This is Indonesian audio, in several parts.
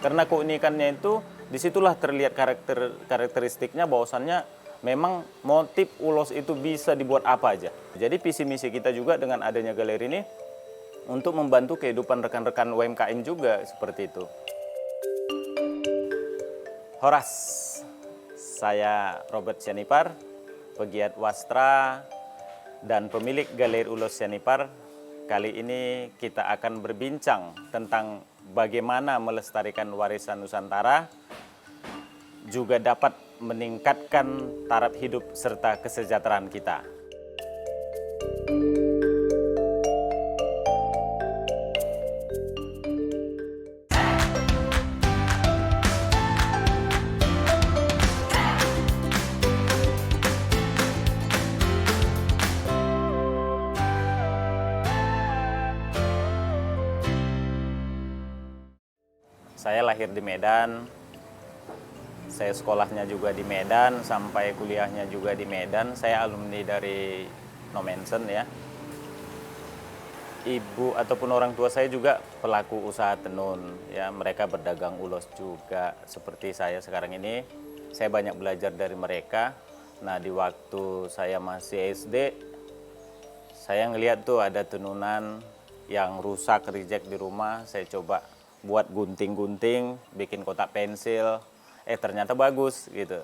Karena keunikannya itu, disitulah terlihat karakteristiknya bahwasannya memang motif ulos itu bisa dibuat apa aja. Jadi visi misi kita juga dengan adanya galeri ini untuk membantu kehidupan rekan-rekan UMKM juga seperti itu. Horas, saya Robert Sianipar, pegiat wastra dan pemilik Galeri Ulos Sianipar. Kali ini kita akan berbincang tentang bagaimana melestarikan warisan Nusantara, juga dapat meningkatkan taraf hidup serta kesejahteraan kita. Saya lahir di Medan, saya sekolahnya juga di Medan, sampai kuliahnya juga di Medan. Saya alumni dari No Mention ya. Ibu ataupun orang tua saya juga pelaku usaha tenun ya, mereka berdagang ulos juga seperti saya sekarang ini. Saya banyak belajar dari mereka. Nah, di waktu saya masih SD, saya ngelihat tuh ada tenunan yang rusak, reject di rumah. Saya coba buat gunting-gunting, bikin kotak pensil, ternyata bagus gitu.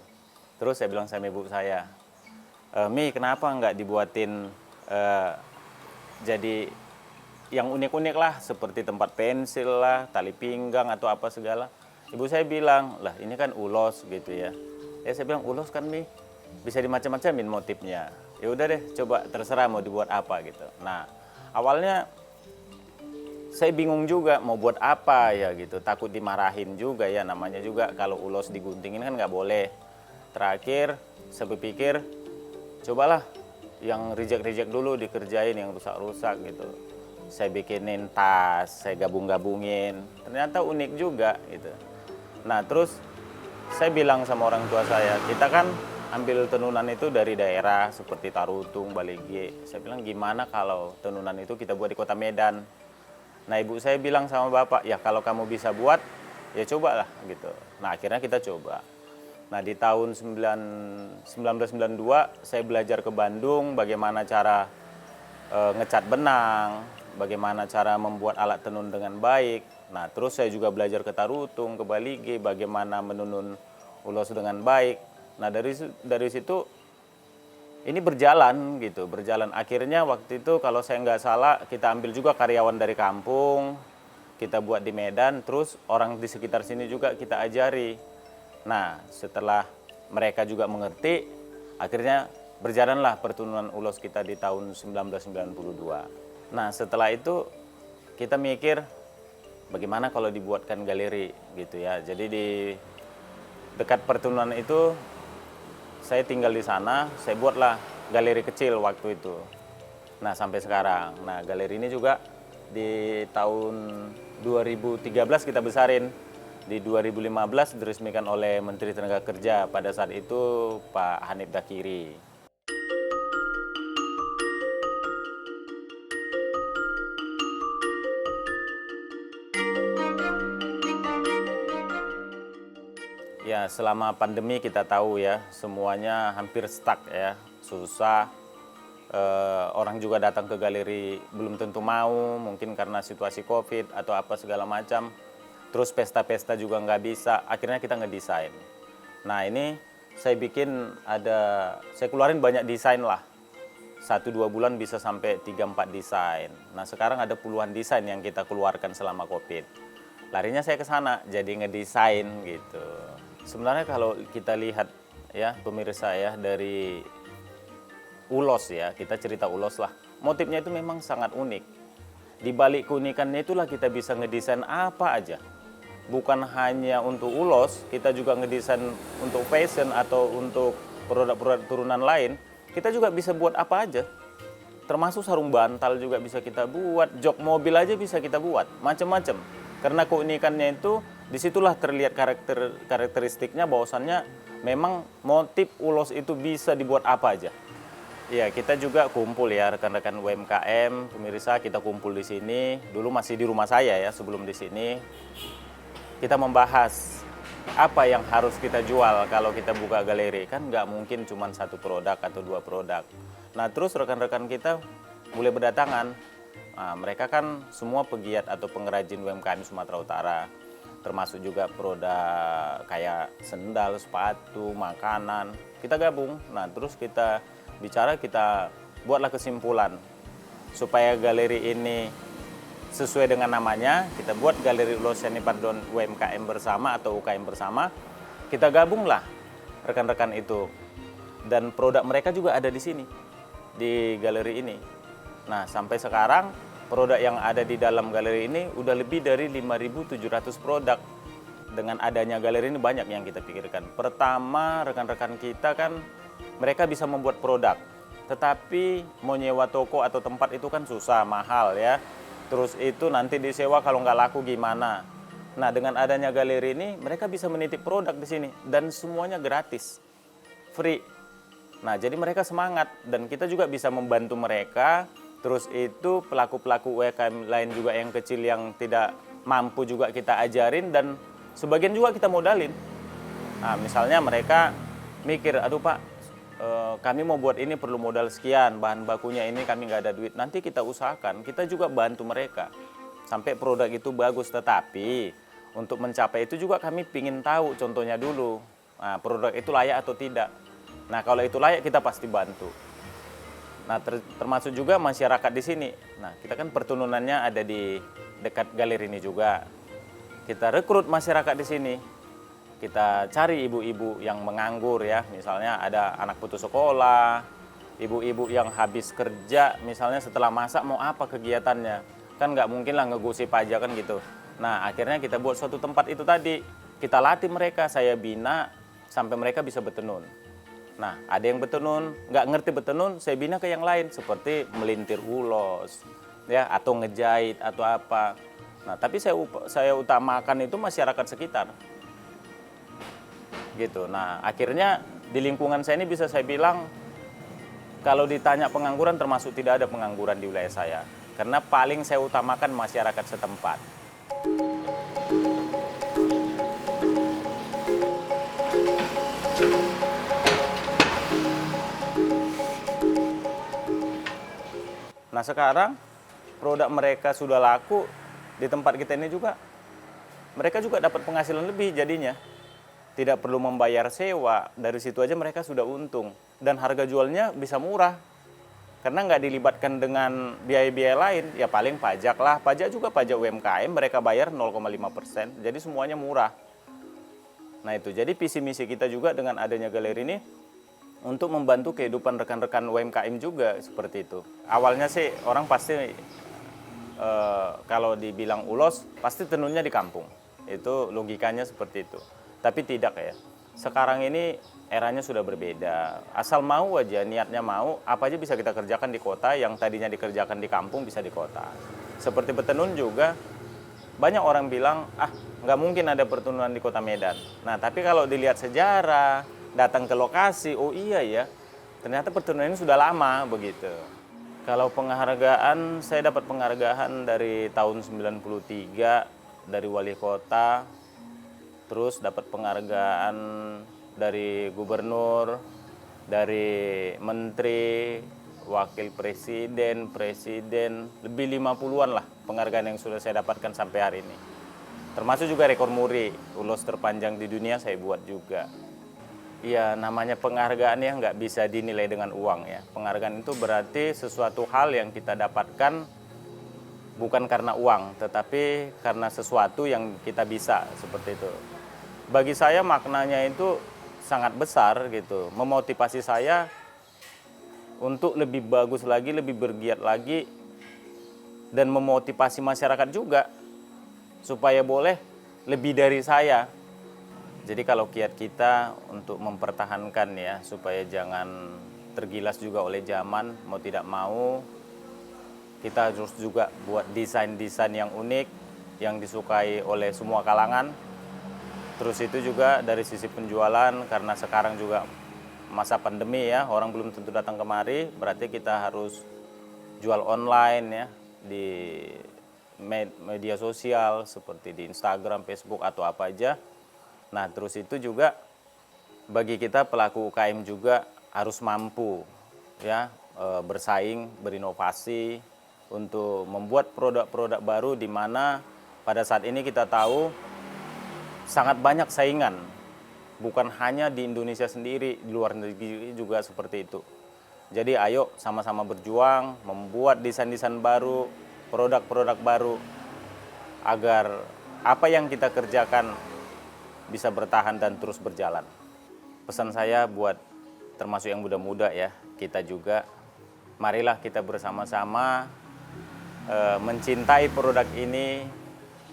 Terus saya bilang sama ibu saya, Mi, kenapa nggak dibuatin jadi yang unik-unik lah, seperti tempat pensil lah, tali pinggang atau apa segala. Ibu saya bilang, lah ini kan ulos gitu ya. Saya bilang, ulos kan Mi, bisa dimacam-macamin motifnya. Ya udah deh, coba terserah mau dibuat apa gitu. Nah, awalnya saya bingung juga mau buat apa ya gitu, takut dimarahin juga ya, namanya juga kalau ulos diguntingin kan nggak boleh. Terakhir saya berpikir, cobalah yang reject-reject dulu dikerjain, yang rusak-rusak gitu. Saya bikinin tas, saya gabung-gabungin, ternyata unik juga gitu. Nah terus saya bilang sama orang tua saya, kita kan ambil tenunan itu dari daerah seperti Tarutung, Balige. Saya bilang gimana kalau tenunan itu kita buat di kota Medan. Nah ibu saya bilang sama bapak, ya kalau kamu bisa buat, ya cobalah gitu. Nah akhirnya kita coba. Nah di tahun 1992 saya belajar ke Bandung bagaimana cara ngecat benang, bagaimana cara membuat alat tenun dengan baik. Nah terus saya juga belajar ke Tarutung, ke Balige, bagaimana menenun ulos dengan baik. Nah dari situ ini berjalan gitu, berjalan. Akhirnya waktu itu kalau saya nggak salah kita ambil juga karyawan dari kampung, kita buat di Medan, terus orang di sekitar sini juga kita ajari. Nah setelah mereka juga mengerti, akhirnya berjalanlah pertenunan ulos kita di tahun 1992. Nah setelah itu kita mikir bagaimana kalau dibuatkan galeri gitu ya. Jadi di dekat pertenunan itu saya tinggal di sana, saya buatlah galeri kecil waktu itu. Nah sampai sekarang, nah galeri ini juga di tahun 2013 kita besarin. Di 2015 diresmikan oleh Menteri Tenaga Kerja pada saat itu Pak Hanif Dakiri. Ya selama pandemi kita tahu ya semuanya hampir stuck ya, susah. Orang juga datang ke galeri belum tentu mau, mungkin karena situasi COVID atau apa segala macam. Terus pesta-pesta juga nggak bisa, akhirnya kita ngedesain. Nah ini saya bikin saya keluarin banyak desain lah. 1-2 bulan bisa sampai 3-4 desain. Nah sekarang ada puluhan desain yang kita keluarkan selama COVID. Larinya saya ke sana, jadi ngedesain gitu. Sebenarnya kalau kita lihat ya pemirsa ya, dari ulos ya, kita cerita ulos lah. Motifnya itu memang sangat unik. Di balik keunikannya itulah kita bisa ngedesain apa aja. Bukan hanya untuk ulos, kita juga ngedesain untuk fashion atau untuk produk-produk turunan lain. Kita juga bisa buat apa aja. Termasuk sarung bantal juga bisa kita buat, jok mobil aja bisa kita buat, macam-macam. Karena keunikannya itu, disitulah terlihat karakteristiknya bahwasannya memang motif ulos itu bisa dibuat apa aja. Ya, kita juga kumpul ya rekan-rekan UMKM, pemirsa kita kumpul di sini. Dulu masih di rumah saya ya sebelum di sini. kita membahas apa yang harus kita jual kalau kita buka galeri. Kan nggak mungkin cuma satu produk atau dua produk. Nah terus rekan-rekan kita mulai berdatangan. Nah, mereka kan semua pegiat atau pengrajin UMKM Sumatera Utara. Termasuk juga produk kayak sendal, sepatu, makanan. Kita gabung. Nah terus kita bicara, kita buatlah kesimpulan. Supaya galeri ini sesuai dengan namanya, kita buat Galeri Ulos Seni Pardon UMKM bersama atau UKM bersama. Kita gabunglah rekan-rekan itu, dan produk mereka juga ada di sini, di galeri ini. Nah sampai sekarang produk yang ada di dalam galeri ini udah lebih dari 5.700 produk. Dengan adanya galeri ini banyak yang kita pikirkan. Pertama, rekan-rekan kita kan mereka bisa membuat produk, tetapi mau nyewa toko atau tempat itu kan susah, mahal ya. Terus itu nanti disewa kalau nggak laku gimana. Nah dengan adanya galeri ini mereka bisa menitip produk di sini dan semuanya gratis, free. Nah jadi mereka semangat dan kita juga bisa membantu mereka. Terus itu pelaku-pelaku UMKM lain juga yang kecil yang tidak mampu juga kita ajarin dan sebagian juga kita modalin. Nah misalnya mereka mikir, aduh Pak, kami mau buat ini perlu modal sekian, bahan bakunya ini kami nggak ada duit. Nanti kita usahakan, kita juga bantu mereka sampai produk itu bagus. Tetapi untuk mencapai itu juga kami ingin tahu contohnya dulu, nah, produk itu layak atau tidak. Nah kalau itu layak kita pasti bantu. Nah termasuk juga masyarakat di sini. Nah kita kan pertununannya ada di dekat galeri ini juga. Kita rekrut masyarakat di sini. Kita cari ibu-ibu yang menganggur ya, misalnya ada anak putus sekolah, ibu-ibu yang habis kerja, misalnya setelah masak mau apa kegiatannya, kan nggak mungkin lah ngegosip aja kan gitu. Nah akhirnya kita buat suatu tempat itu tadi, kita latih mereka, saya bina sampai mereka bisa betenun. Nah ada yang betenun, nggak ngerti betenun, saya bina ke yang lain, seperti melintir ulos, ya atau ngejahit atau apa. Nah tapi saya utamakan itu masyarakat sekitar. Gitu. Nah, akhirnya di lingkungan saya ini bisa saya bilang kalau ditanya pengangguran termasuk tidak ada pengangguran di wilayah saya. Karena paling saya utamakan masyarakat setempat. Nah, sekarang produk mereka sudah laku di tempat kita ini juga. Mereka juga dapat penghasilan lebih jadinya. Tidak perlu membayar sewa, dari situ aja mereka sudah untung. Dan harga jualnya bisa murah. Karena nggak dilibatkan dengan biaya-biaya lain, ya paling pajak lah. Pajak juga pajak UMKM, mereka bayar 0,5%, jadi semuanya murah. Nah itu, jadi visi misi kita juga dengan adanya galeri ini, untuk membantu kehidupan rekan-rekan UMKM juga, seperti itu. Awalnya sih orang pasti, kalau dibilang ulos, pasti tenunnya di kampung. Itu logikanya seperti itu. Tapi tidak ya, sekarang ini eranya sudah berbeda. Asal mau aja, niatnya mau, apa aja bisa kita kerjakan di kota, yang tadinya dikerjakan di kampung bisa di kota. Seperti betenun juga, banyak orang bilang, nggak mungkin ada pertenunan di kota Medan. Nah tapi kalau dilihat sejarah, datang ke lokasi, oh iya ya, ternyata pertenunan ini sudah lama begitu. Kalau penghargaan, saya dapat penghargaan dari tahun 93 dari wali kota. Terus dapat penghargaan dari gubernur, dari menteri, wakil presiden, presiden, lebih 50-an lah penghargaan yang sudah saya dapatkan sampai hari ini. Termasuk juga rekor muri, ulos terpanjang di dunia saya buat juga. Ya namanya penghargaan ya nggak bisa dinilai dengan uang ya. Penghargaan itu berarti sesuatu hal yang kita dapatkan bukan karena uang, tetapi karena sesuatu yang kita bisa, seperti itu. Bagi saya maknanya itu sangat besar gitu, memotivasi saya untuk lebih bagus lagi, lebih bergiat lagi, dan memotivasi masyarakat juga supaya boleh lebih dari saya. Jadi kalau kiat kita untuk mempertahankan ya, supaya jangan tergilas juga oleh zaman, mau tidak mau kita harus juga buat desain-desain yang unik, yang disukai oleh semua kalangan. Terus itu juga dari sisi penjualan, karena sekarang juga masa pandemi ya, orang belum tentu datang kemari, berarti kita harus jual online ya, di media sosial seperti di Instagram, Facebook atau apa aja. Nah, terus itu juga bagi kita pelaku UKM juga harus mampu ya bersaing, berinovasi untuk membuat produk-produk baru di mana pada saat ini kita tahu sangat banyak saingan. Bukan hanya di Indonesia sendiri, di luar negeri juga seperti itu. Jadi ayo sama-sama berjuang, membuat desain-desain baru, produk-produk baru, agar apa yang kita kerjakan bisa bertahan dan terus berjalan. Pesan saya buat termasuk yang muda-muda ya, kita juga, marilah kita bersama-sama mencintai produk ini,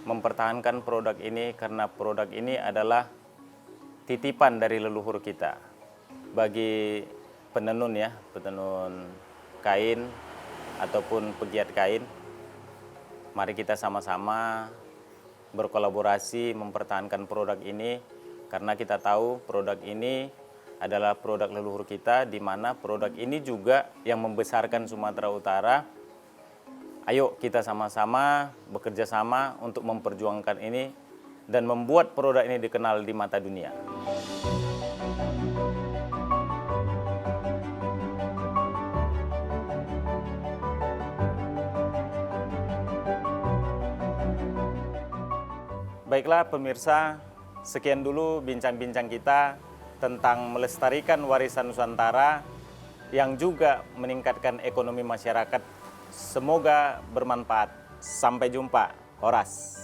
mempertahankan produk ini, karena produk ini adalah titipan dari leluhur kita. Bagi penenun ya, penenun kain ataupun pegiat kain, mari kita sama-sama berkolaborasi mempertahankan produk ini, karena kita tahu produk ini adalah produk leluhur kita, di mana produk ini juga yang membesarkan Sumatera Utara. Ayo kita sama-sama bekerja sama untuk memperjuangkan ini dan membuat produk ini dikenal di mata dunia. Baiklah pemirsa, sekian dulu bincang-bincang kita tentang melestarikan warisan Nusantara yang juga meningkatkan ekonomi masyarakat. Semoga bermanfaat. Sampai jumpa. Horas.